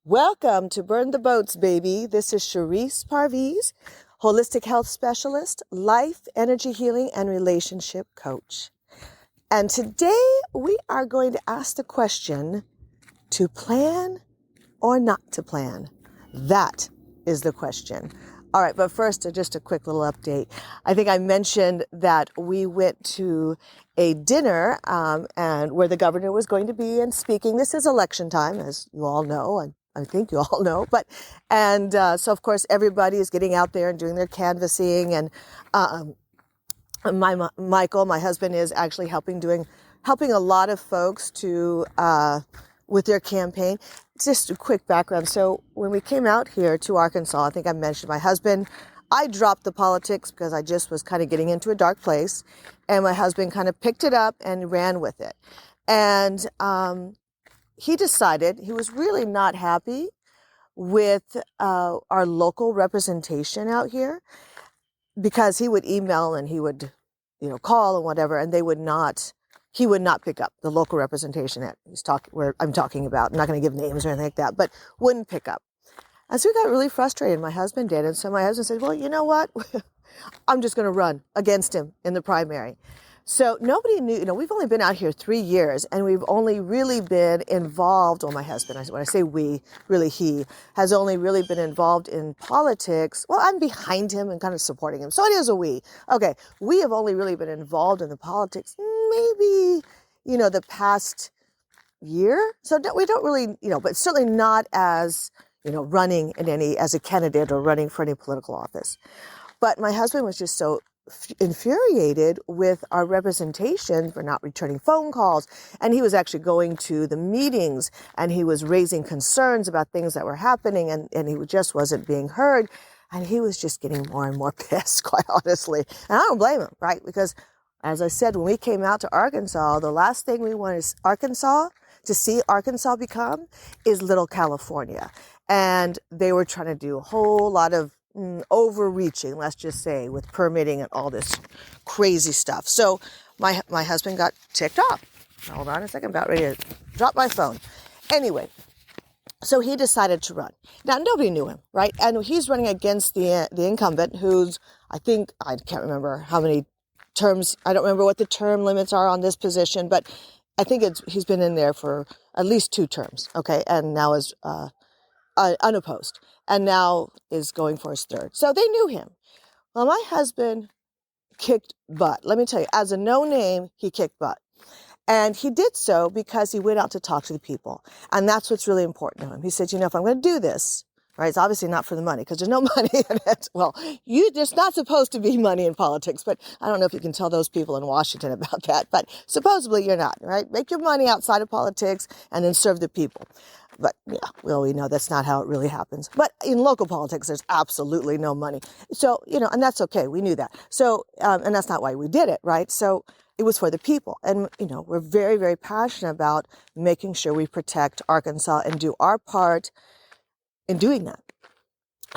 Welcome to Burn the Boats, baby. This is Charisse Parviz, holistic health specialist, life, energy healing, and relationship coach. And today we are going to ask the question, to plan or not to plan? That is the question. All right, but first, just a quick little update. I think I mentioned that we went to a dinner and where the governor was going to be and speaking. This is election time, as you all know, and I think you all know. So of course everybody is getting out there and doing their canvassing, and Michael, my husband, is actually helping a lot of folks to with their campaign. Just a quick background. So when we came out here to Arkansas, I think I mentioned my husband, I dropped the politics because I just was kind of getting into a dark place, and my husband kind of picked it up and ran with it. And he decided he was really not happy with our local representation out here, because he would email and he would, call and whatever, and he would not pick up the local representation that where I'm talking about. I'm not going to give names or anything like that, but wouldn't pick up. And so we got really frustrated. My husband did. And so my husband said, well, you know what? I'm just going to run against him in the primary. So nobody knew, we've only been out here 3 years, and we've only really been involved, my husband, when I say we, really he, has only really been involved in politics. Well, I'm behind him and kind of supporting him. So it is a we. Okay, we have only really been involved in the politics maybe, the past year. So we don't really, but certainly not as, running as a candidate or running for any political office. But my husband was just so infuriated with our representation for not returning phone calls. And he was actually going to the meetings, and he was raising concerns about things that were happening, and he just wasn't being heard. And he was just getting more and more pissed, quite honestly. And I don't blame him, right? Because as I said, when we came out to Arkansas, the last thing we wanted to see Arkansas become is Little California. And they were trying to do a whole lot of overreaching, let's just say, with permitting and all this crazy stuff. So my husband got ticked off. Hold on a second, I'm about ready to drop my phone. Anyway, so he decided to run. Now, nobody knew him, right? And he's running against the incumbent, who's, I can't remember how many terms, I don't remember what the term limits are on this position, but I think he's been in there for at least 2 terms, okay? And now is unopposed, and now is going for his 3rd. So they knew him. Well, my husband kicked butt. Let me tell you, as a no-name, he kicked butt. And he did so because he went out to talk to the people. And that's what's really important to him. He said, if I'm going to do this, right, it's obviously not for the money, because there's no money in it. Well, there's not supposed to be money in politics, but I don't know if you can tell those people in Washington about that. But supposedly you're not, right? Make your money outside of politics and then serve the people. But yeah, well, we know that's not how it really happens. But in local politics, there's absolutely no money. So, and that's okay. We knew that. So, and that's not why we did it, right? So it was for the people. And, we're very, very passionate about making sure we protect Arkansas and do our part in doing that.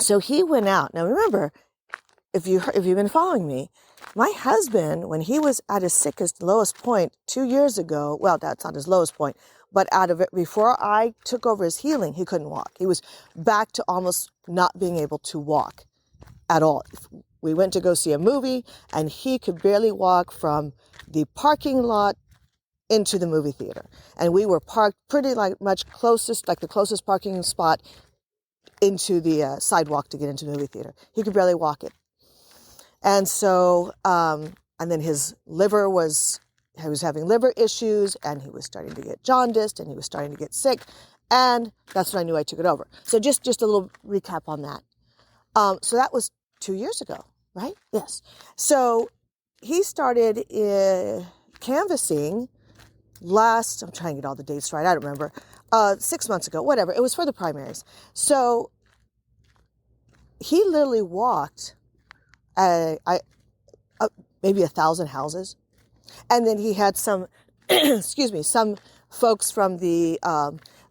So he went out. Now, remember, if you've been following me, my husband, when he was at his sickest, lowest point 2 years ago, well, that's not his lowest point, but out of it, before I took over his healing, he couldn't walk. He was back to almost not being able to walk at all. We went to go see a movie, and he could barely walk from the parking lot into the movie theater. And we were parked pretty the closest parking spot into the sidewalk to get into the movie theater. He could barely walk it. And so, and then his liver he was having liver issues, and he was starting to get jaundiced, and he was starting to get sick. And that's when I knew I took it over. So just a little recap on that. So that was 2 years ago, right? Yes. So he started canvassing I'm trying to get all the dates right, I don't remember, 6 months ago, whatever. It was for the primaries. So he literally walked maybe 1,000 houses. And then he had some folks from the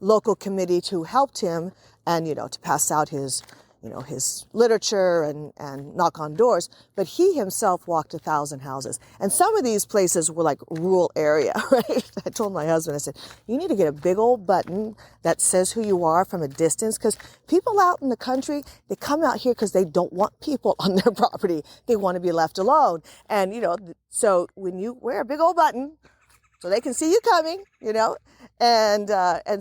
local committee who helped him, and, to pass out his his literature and knock on doors, but he himself walked 1,000 houses. And some of these places were like rural area, right? I told my husband, I said, you need to get a big old button that says who you are from a distance, because people out in the country, they come out here because they don't want people on their property. They want to be left alone. And, so when you wear a big old button, so they can see you coming, and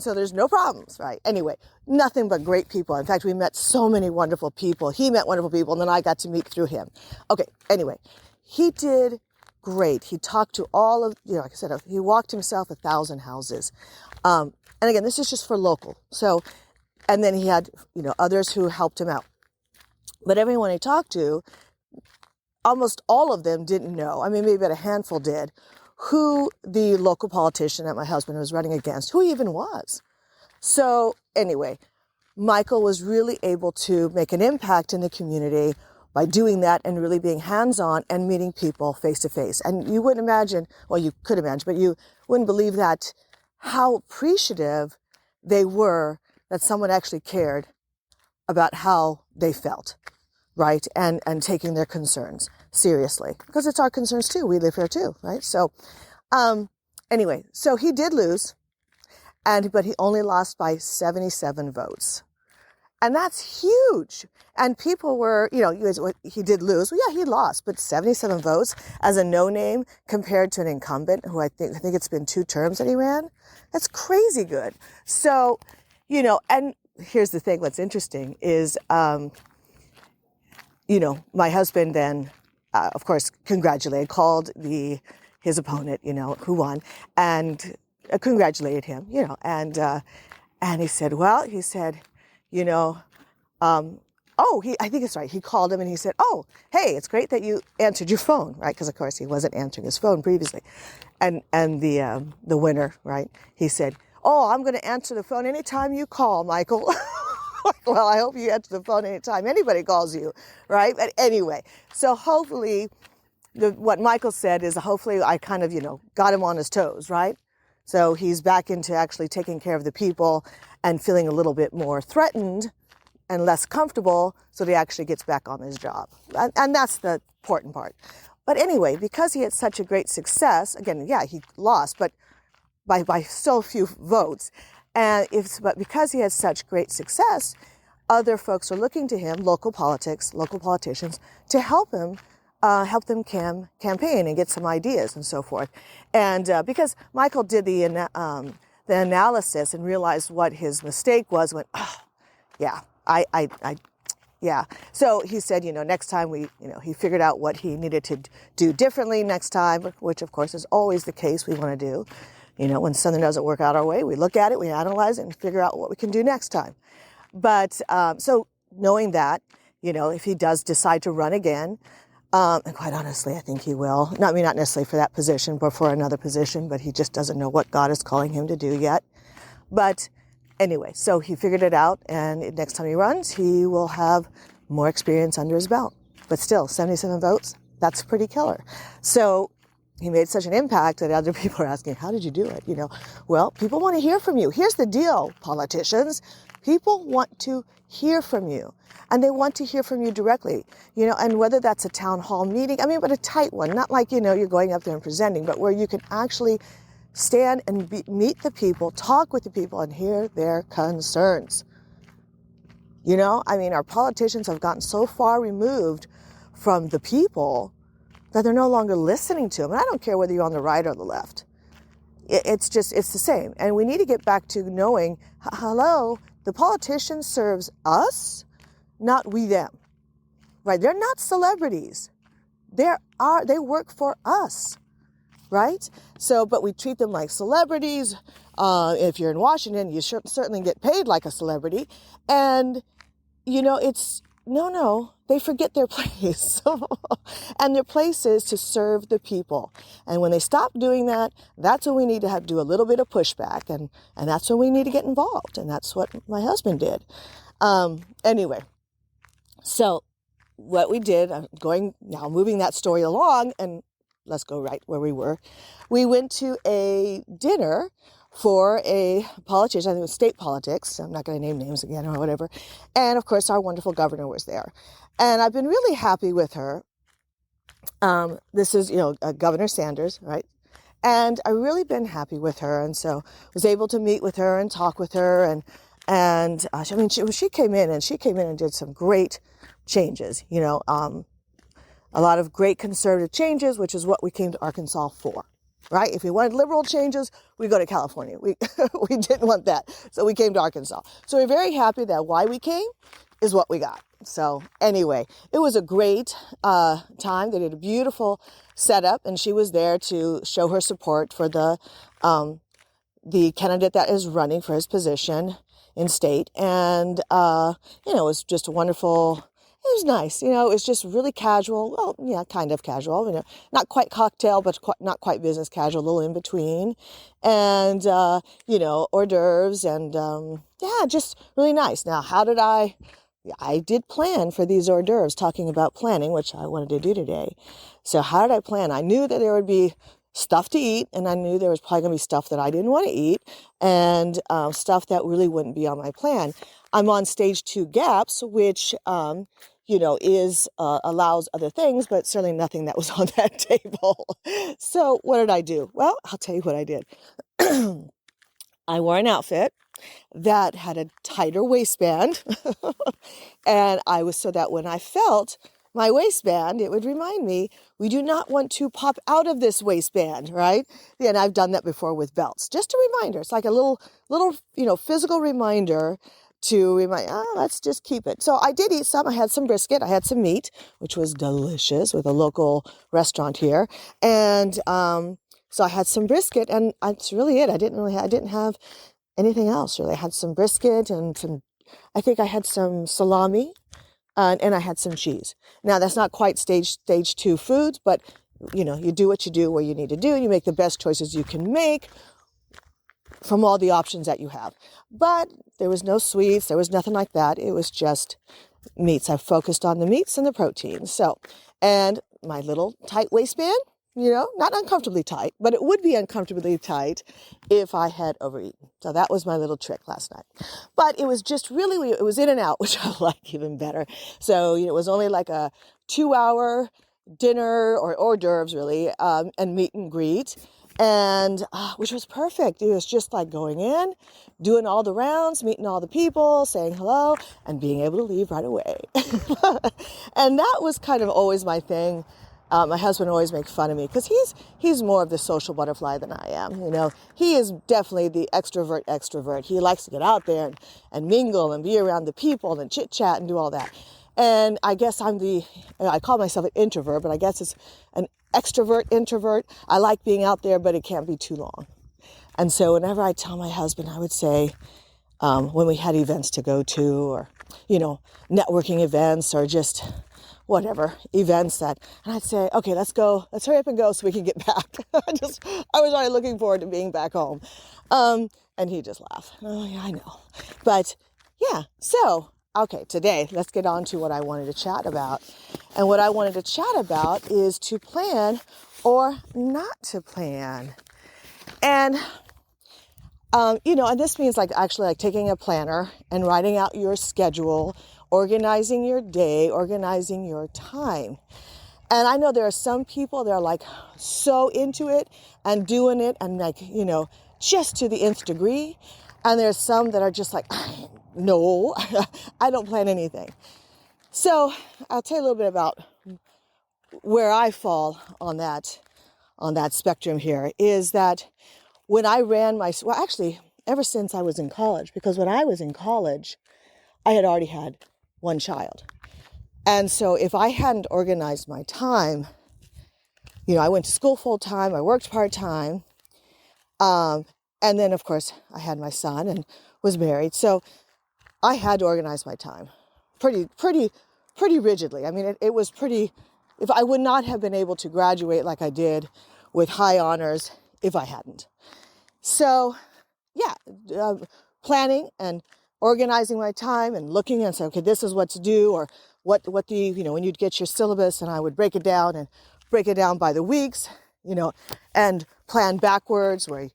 so there's no problems, right? Anyway, nothing but great people. In fact, we met so many wonderful people. He met wonderful people, and then I got to meet through him. Okay, anyway, he did great. He talked to all of, like I said, he walked himself 1,000 houses. And again, this is just for local. So, and then he had, others who helped him out. But everyone he talked to, almost all of them didn't know. I mean, maybe about a handful did, who the local politician that my husband was running against, who he even was. So anyway, Michael was really able to make an impact in the community by doing that and really being hands-on and meeting people face to face. And you wouldn't imagine, well, you could imagine, but you wouldn't believe that how appreciative they were that someone actually cared about how they felt, right? And taking their concerns seriously, because it's our concerns too. We live here too, right? So, anyway, so he did lose, but he only lost by 77 votes. And that's huge. And people were, he did lose. Well, yeah, he lost, but 77 votes as a no-name compared to an incumbent who I think it's been 2 terms that he ran. That's crazy good. So, and here's the thing, what's interesting is, my husband then, of course, called his opponent, who won, and congratulated him, and he said, I think it's right. He called him and he said, oh, hey, it's great that you answered your phone, right? Because of course he wasn't answering his phone previously. And the winner, right? He said, oh, I'm going to answer the phone anytime you call, Michael. Well, I hope you answer the phone anytime anybody calls you, right? But anyway, so hopefully what Michael said is hopefully I kind of, got him on his toes, right? So he's back into actually taking care of the people and feeling a little bit more threatened and less comfortable, so that he actually gets back on his job. And that's the important part. But anyway, because he had such a great success, again, yeah, he lost, but by so few votes. But because he had such great success, other folks are looking to him, local politicians, to help him, campaign and get some ideas and so forth. And because Michael did the analysis and realized what his mistake was, went, oh, yeah, yeah. So he said, next time he figured out what he needed to do differently next time, which of course is always the case we want to do. When something doesn't work out our way, we look at it, we analyze it, and figure out what we can do next time. But so knowing that, if he does decide to run again, and quite honestly, I think he will. Not necessarily for that position, but for another position, but he just doesn't know what God is calling him to do yet. But anyway, so he figured it out, and next time he runs, he will have more experience under his belt. But still, 77 votes, that's pretty killer. So he made such an impact that other people are asking, how did you do it? Well, people want to hear from you. Here's the deal, politicians. People want to hear from you, and they want to hear from you directly, and whether that's a town hall meeting, but a tight one, not like, you're going up there and presenting, but where you can actually stand and meet the people, talk with the people, and hear their concerns. Our politicians have gotten so far removed from the people that they're no longer listening to them. And I don't care whether you're on the right or the left. It's the same. And we need to get back to knowing, hello, the politician serves us, not we them. Right? They're not celebrities. They work for us. Right? So, but we treat them like celebrities. If you're in Washington, you certainly get paid like a celebrity. And, it's, no, they forget their place. And their place is to serve the people. And when they stop doing that, that's when we need to do a little bit of pushback. And that's when we need to get involved. And that's what my husband did. Anyway, so what we did, I'm moving that story along, and let's go right where we were. We went to a dinner for a politician. I think it was state politics. So I'm not going to name names again or whatever. And of course, our wonderful governor was there. And I've been really happy with her. This is, Governor Sanders, right? And I've really been happy with her. And so was able to meet with her and talk with her. She came in and did some great changes, a lot of great conservative changes, which is what we came to Arkansas for, right? If we wanted liberal changes, we go to California. We didn't want that. So we came to Arkansas. So we're very happy that why we came is what we got. So anyway, it was a great time. They did a beautiful setup, and she was there to show her support for the candidate that is running for his position in state. And, it was just a wonderful. It was nice, it was just really casual. Well, yeah, kind of casual, not quite cocktail, but not quite business casual, a little in between. And, hors d'oeuvres and, just really nice. Now, I did plan for these hors d'oeuvres, talking about planning, which I wanted to do today. So how did I plan? I knew that there would be stuff to eat, and I knew there was probably going to be stuff that I didn't want to eat, and stuff that really wouldn't be on my plan. I'm on stage 2 gaps, which, is allows other things, but certainly nothing that was on that table. So what did I do? Well, I'll tell you what I did. I wore an outfit that had a tighter waistband, and so that when I felt my waistband, it would remind me, we do not want to pop out of this waistband, right? And I've done that before with belts. Just a reminder. It's like a little, physical reminder to remind, let's just keep it. So I did eat some. I had some brisket. I had some meat, which was delicious with a local restaurant here. And so I had some brisket, and that's really it. I didn't have anything else really. I had some brisket and I think I had some salami. And I had some cheese. Now, that's not quite stage 2 foods, but, you do what you do where you need to do. You make the best choices you can make from all the options that you have. But there was no sweets. There was nothing like that. It was just meats. I focused on the meats and the proteins. So, and my little tight waistband, not uncomfortably tight, but it would be uncomfortably tight if I had overeaten. So that was my little trick last night. But it was just really, it was in and out, which I like even better. So, it was only like a 2-hour dinner or hors d'oeuvres really, and meet and greet. And which was perfect. It was just like going in, doing all the rounds, meeting all the people, saying hello, and being able to leave right away. And that was kind of always my thing. My husband always makes fun of me because he's more of the social butterfly than I am. He is definitely the extrovert. He likes to get out there and mingle and be around the people and chit chat and do all that. And I guess I call myself an introvert, but I guess it's an extrovert introvert. I like being out there, but it can't be too long. And so whenever I tell my husband, I would say, when we had events to go to, or, networking events, or just whatever events and I'd say, okay, let's hurry up and go so we can get back. I was already looking forward to being back home. And he just laughed. Oh yeah, I know. But yeah, so, okay, today let's get on to what I wanted to chat about. And what I wanted to chat about is to plan or not to plan. And, and this means actually taking a planner and writing out your schedule, organizing your day, organizing your time. And I know there are some people that are so into it and doing it and just to the nth degree. And there's some that are just no, I don't plan anything. So I'll tell you a little bit about where I fall on that spectrum here is that when I ran actually ever since I was in college, because when I was in college, I had already had one child. And so if I hadn't organized my time, I went to school full time, I worked part time. And then of course I had my son and was married. So I had to organize my time pretty rigidly. I mean, it was pretty, if I would not have been able to graduate like I did with high honors if I hadn't. So yeah, planning and organizing my time and looking and say, okay, this is what to do, or what when you'd get your syllabus, and I would break it down by the weeks, and plan backwards where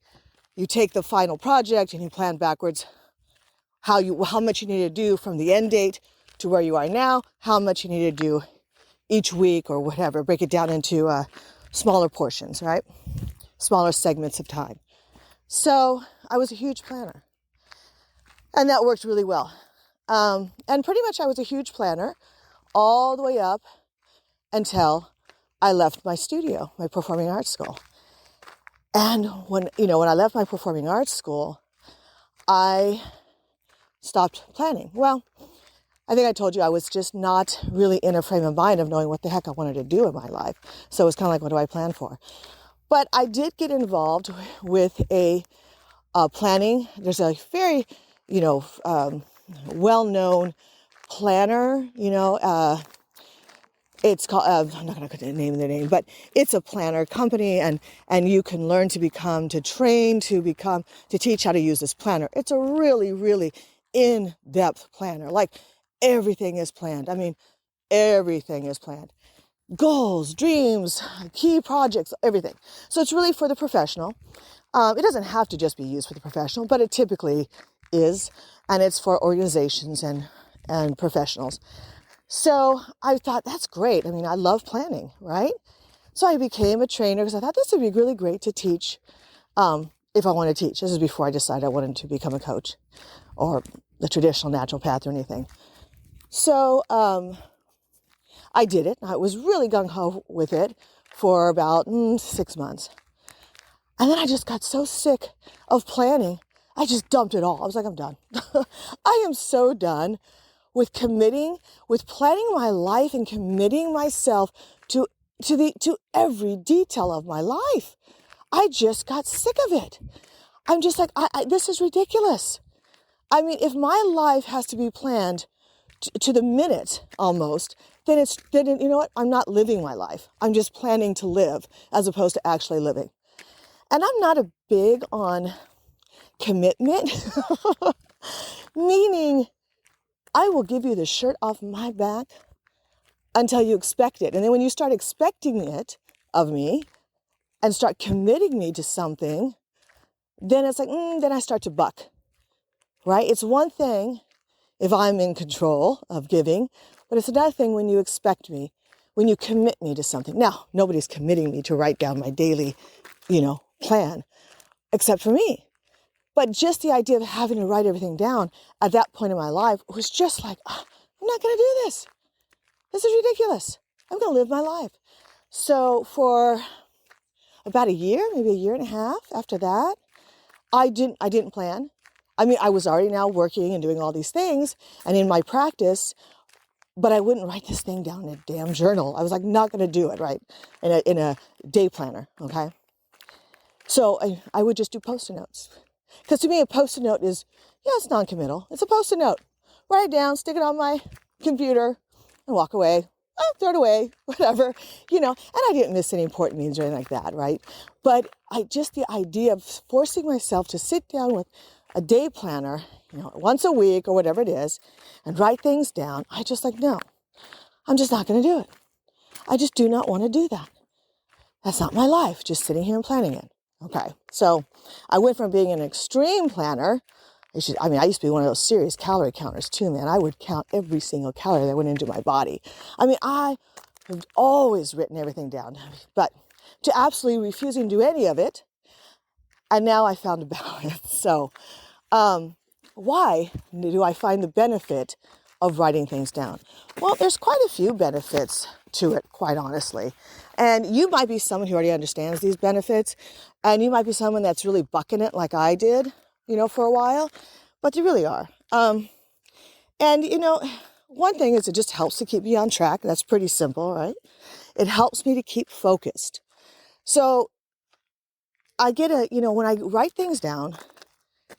you take the final project and you plan backwards how much you need to do from the end date to where you are now, how much you need to do each week or whatever. Break it down into smaller portions, right? Smaller segments of time. So I was a huge planner, and that worked really well. And pretty much I was a huge planner all the way up until I left my studio, my performing arts school. And when I left my performing arts school, I stopped planning. Well, I think I told you I was just not really in a frame of mind of knowing what the heck I wanted to do in my life. So it was kind of like, what do I plan for? But I did get involved with a planning. There's a very, well-known planner, it's called, I'm not going to name the name, but it's a planner company, and you can learn to teach how to use this planner. It's a really, really in-depth planner. Like, everything is planned. I mean, everything is planned. Goals, dreams, key projects, everything. So it's really for the professional. It doesn't have to just be used for the professional, but it typically is, and it's for organizations and professionals. So I thought, that's great. I mean, I love planning, right? So I became a trainer because I thought this would be really great to teach if I want to teach. This is before I decided I wanted to become a coach or the traditional naturopath or anything. So I did it. I was really gung-ho with it for about 6 months. And then I just got so sick of planning, I just dumped it all. I was like, I'm done. I am so done with planning my life and committing myself to every detail of my life. I just got sick of it. I'm just like, this is ridiculous. I mean, if my life has to be planned to the minute almost, then you know what? I'm not living my life. I'm just planning to live as opposed to actually living. And I'm not a big on commitment, meaning I will give you the shirt off my back until you expect it. And then when you start expecting it of me and start committing me to something, then it's like, then I start to buck, right? It's one thing if I'm in control of giving, but it's another thing when you expect me, when you commit me to something. Now, nobody's committing me to write down my daily, plan, except for me. But just the idea of having to write everything down at that point in my life was just like, I'm not going to do this. This is ridiculous. I'm going to live my life. So for about a year, maybe a year and a half after that, I didn't plan. I mean, I was already now working and doing all these things and in my practice, but I wouldn't write this thing down in a damn journal. I was like, not going to do it, right? In a day planner, okay? So I would just do Post-it notes. Because to me, a Post-it note is, it's non-committal. It's a Post-it note. Write it down, stick it on my computer, and walk away. Throw it away, whatever, and I didn't miss any important meetings or anything like that, right? But the idea of forcing myself to sit down with a day planner, once a week or whatever it is, and write things down, I just like, no, I'm just not going to do it. I just do not want to do that. That's not my life, just sitting here and planning it. Okay, so I went from being an extreme planner. I used to be one of those serious calorie counters too, man. I would count every single calorie that went into my body. I mean, I have always written everything down, but to absolutely refusing to do any of it. And now I found a balance. So why do I find the benefit of writing things down? Well, there's quite a few benefits to it, quite honestly. And you might be someone who already understands these benefits, and you might be someone that's really bucking it like I did, for a while, but they really are. And one thing is it just helps to keep me on track. That's pretty simple, right? It helps me to keep focused. So I get when I write things down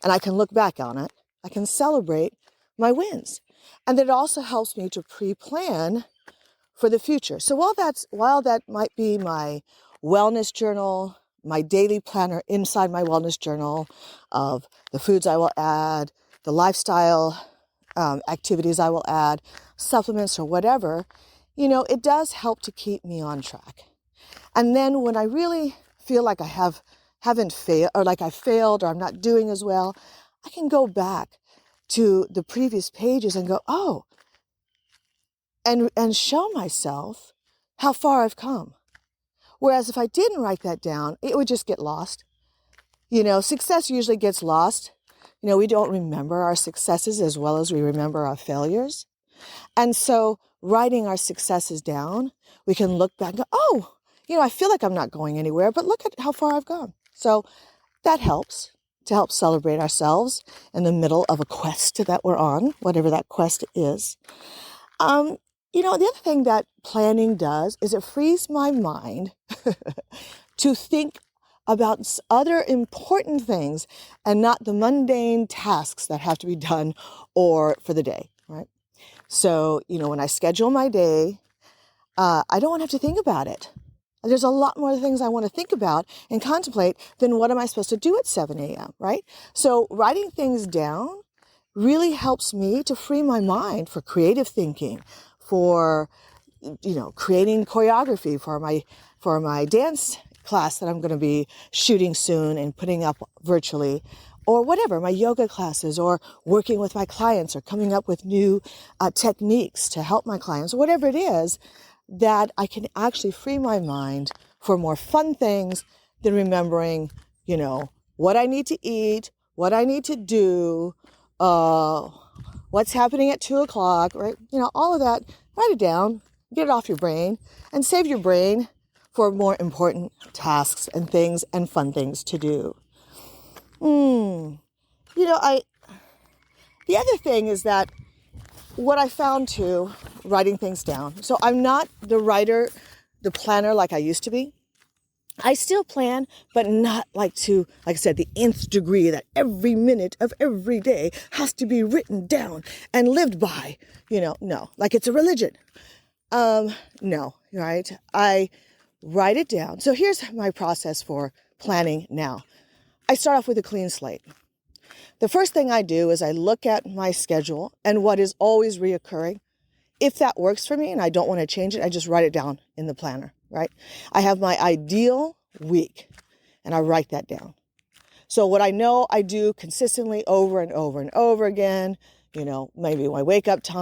and I can look back on it, I can celebrate my wins. And then it also helps me to pre-plan for the future. So while that might be my wellness journal, my daily planner inside my wellness journal of the foods I will add, the lifestyle activities I will add, supplements or whatever, it does help to keep me on track. And then when I really feel like I have haven't failed, or like I failed, or I'm not doing as well, I can go back to the previous pages and go, oh, and show myself how far I've come. Whereas if I didn't write that down, it would just get lost. Success usually gets lost. We don't remember our successes as well as we remember our failures. And so writing our successes down, we can look back and go, oh, I feel like I'm not going anywhere, but look at how far I've gone. So that helps to help celebrate ourselves in the middle of a quest that we're on, whatever that quest is. The other thing that planning does is it frees my mind to think about other important things and not the mundane tasks that have to be done or for the day, right? So, when I schedule my day, I don't want to have to think about it. There's a lot more things I want to think about and contemplate than what am I supposed to do at 7 a.m., right? So writing things down really helps me to free my mind for creative thinking, for, creating choreography for my dance class that I'm going to be shooting soon and putting up virtually, or whatever, my yoga classes, or working with my clients, or coming up with new techniques to help my clients, or whatever it is, that I can actually free my mind for more fun things than remembering, what I need to eat, what I need to do, what's happening at 2:00, right? All of that, write it down, get it off your brain, and save your brain for more important tasks and things and fun things to do. The other thing is that what I found too, writing things down. So I'm not the writer, the planner like I used to be. I still plan, but not like I said, the nth degree that every minute of every day has to be written down and lived by. No, like it's a religion. No, right? I write it down. So here's my process for planning now. I start off with a clean slate. The first thing I do is I look at my schedule and what is always reoccurring. If that works for me and I don't want to change it, I just write it down in the planner, right? I have my ideal week and I write that down. So what I know I do consistently over and over and over again, maybe my wake up time,